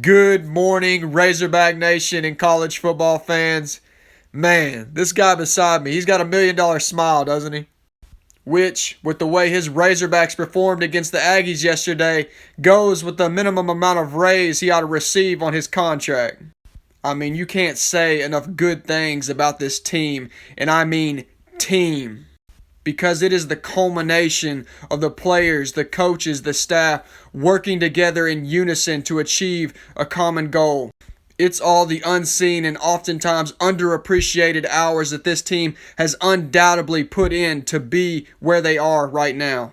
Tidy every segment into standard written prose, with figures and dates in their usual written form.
Good morning, Razorback Nation and college football fans. Man, this guy beside me, he's got $1 million smile, doesn't he? Which, with the way his Razorbacks performed against the Aggies yesterday, goes with the minimum amount of raise he ought to receive on his contract. I mean, you can't say enough good things about this team, and I mean team, because it is the culmination of the players, the coaches, the staff working together in unison to achieve a common goal. It's all the unseen and oftentimes underappreciated hours that this team has undoubtedly put in to be where they are right now.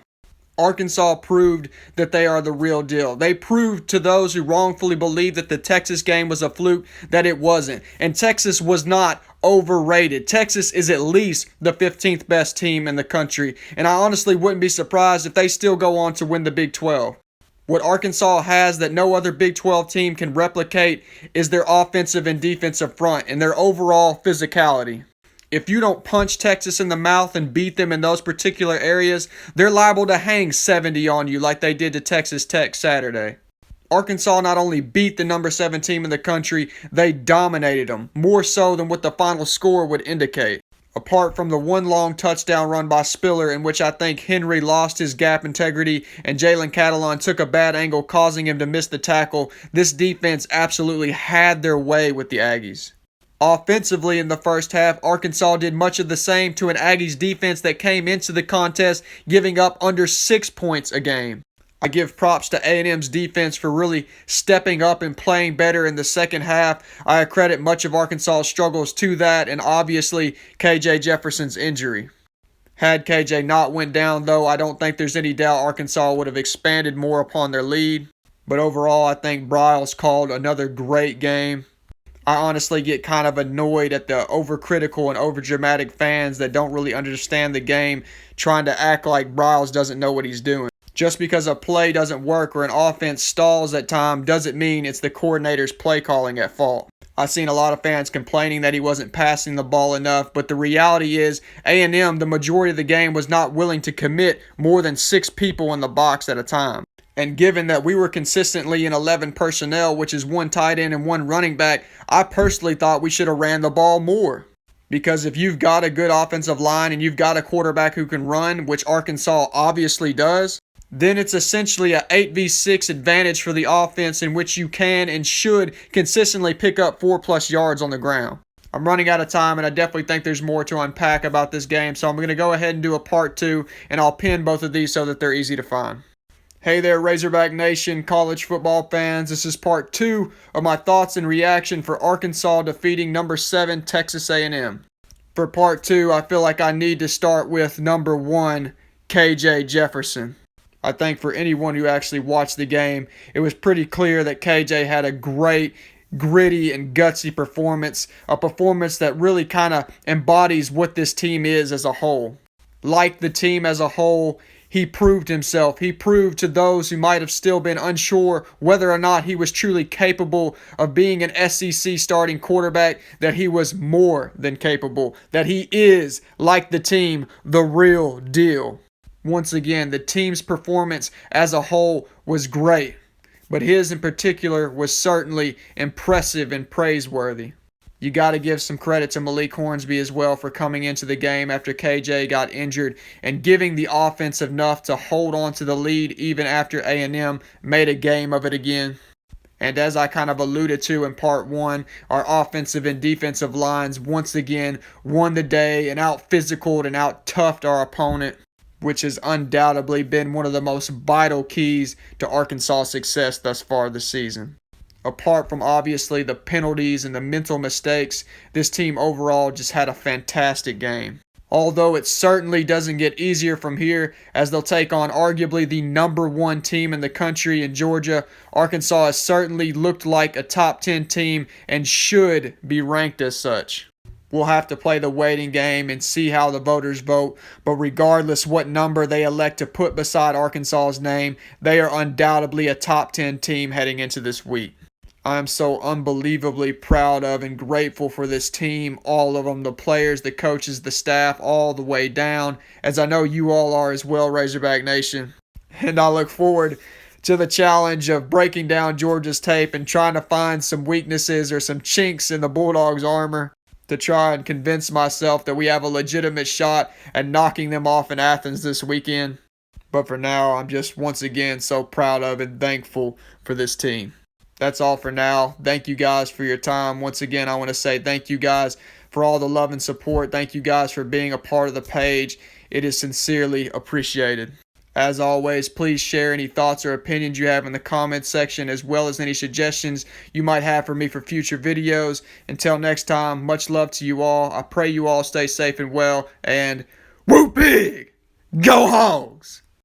Arkansas proved that they are the real deal. They proved to those who wrongfully believed that the Texas game was a fluke that it wasn't. And Texas was not overrated. Texas is at least the 15th best team in the country. And I honestly wouldn't be surprised if they still go on to win the Big 12. What Arkansas has that no other Big 12 team can replicate is their offensive and defensive front and their overall physicality. If you don't punch Texas in the mouth and beat them in those particular areas, they're liable to hang 70 on you like they did to Texas Tech Saturday. Arkansas not only beat the number 7 team in the country, they dominated them, more so than what the final score would indicate. Apart from the one long touchdown run by Spiller in which I think Henry lost his gap integrity and Jalen Catalon took a bad angle causing him to miss the tackle, this defense absolutely had their way with the Aggies. Offensively in the first half, Arkansas did much of the same to an Aggies defense that came into the contest giving up under 6 points a game. I give props to A&M's defense for really stepping up and playing better in the second half. I accredit much of Arkansas's struggles to that and obviously KJ Jefferson's injury. Had KJ not went down though, I don't think there's any doubt Arkansas would have expanded more upon their lead. But overall, I think Briles called another great game. I honestly get kind of annoyed at the overcritical and overdramatic fans that don't really understand the game trying to act like Briles doesn't know what he's doing. Just because a play doesn't work or an offense stalls at time doesn't mean it's the coordinator's play calling at fault. I've seen a lot of fans complaining that he wasn't passing the ball enough, but the reality is A&M, the majority of the game, was not willing to commit more than 6 people in the box at a time. And given that we were consistently in 11 personnel, which is 1 tight end and 1 running back, I personally thought we should have ran the ball more. Because if you've got a good offensive line and you've got a quarterback who can run, which Arkansas obviously does, then it's essentially an 8v6 advantage for the offense in which you can and should consistently pick up 4+ yards on the ground. I'm running out of time and I definitely think there's more to unpack about this game, so I'm going to go ahead and do a part 2 and I'll pin both of these so that they're easy to find. Hey there, Razorback Nation, college football fans. This is part 2 of my thoughts and reaction for Arkansas defeating number 7 Texas A&M. For part 2, I feel like I need to start with number 1, KJ Jefferson. I think for anyone who actually watched the game, it was pretty clear that KJ had a great, gritty, and gutsy performance. A performance that really kind of embodies what this team is as a whole. Like the team as a whole, he proved himself. He proved to those who might have still been unsure whether or not he was truly capable of being an SEC starting quarterback that he was more than capable. That he is, like the team, the real deal. Once again, the team's performance as a whole was great, but his in particular was certainly impressive and praiseworthy. You got to give some credit to Malik Hornsby as well for coming into the game after KJ got injured and giving the offense enough to hold on to the lead even after A&M made a game of it again. And as I kind of alluded to in part 1, our offensive and defensive lines once again won the day and out-physicaled and out-toughed our opponent, which has undoubtedly been one of the most vital keys to Arkansas' success thus far this season. Apart from obviously the penalties and the mental mistakes, this team overall just had a fantastic game. Although it certainly doesn't get easier from here as they'll take on arguably the number 1 team in the country in Georgia, Arkansas has certainly looked like a top 10 team and should be ranked as such. We'll have to play the waiting game and see how the voters vote, but regardless what number they elect to put beside Arkansas's name, they are undoubtedly a top 10 team heading into this week. I am so unbelievably proud of and grateful for this team, all of them, the players, the coaches, the staff, all the way down, as I know you all are as well, Razorback Nation. And I look forward to the challenge of breaking down Georgia's tape and trying to find some weaknesses or some chinks in the Bulldogs' armor to try and convince myself that we have a legitimate shot at knocking them off in Athens this weekend. But for now, I'm just once again so proud of and thankful for this team. That's all for now. Thank you guys for your time. Once again, I want to say thank you guys for all the love and support. Thank you guys for being a part of the page. It is sincerely appreciated. As always, please share any thoughts or opinions you have in the comments section, as well as any suggestions you might have for me for future videos. Until next time, much love to you all. I pray you all stay safe and well, and whoop big! Go Hogs!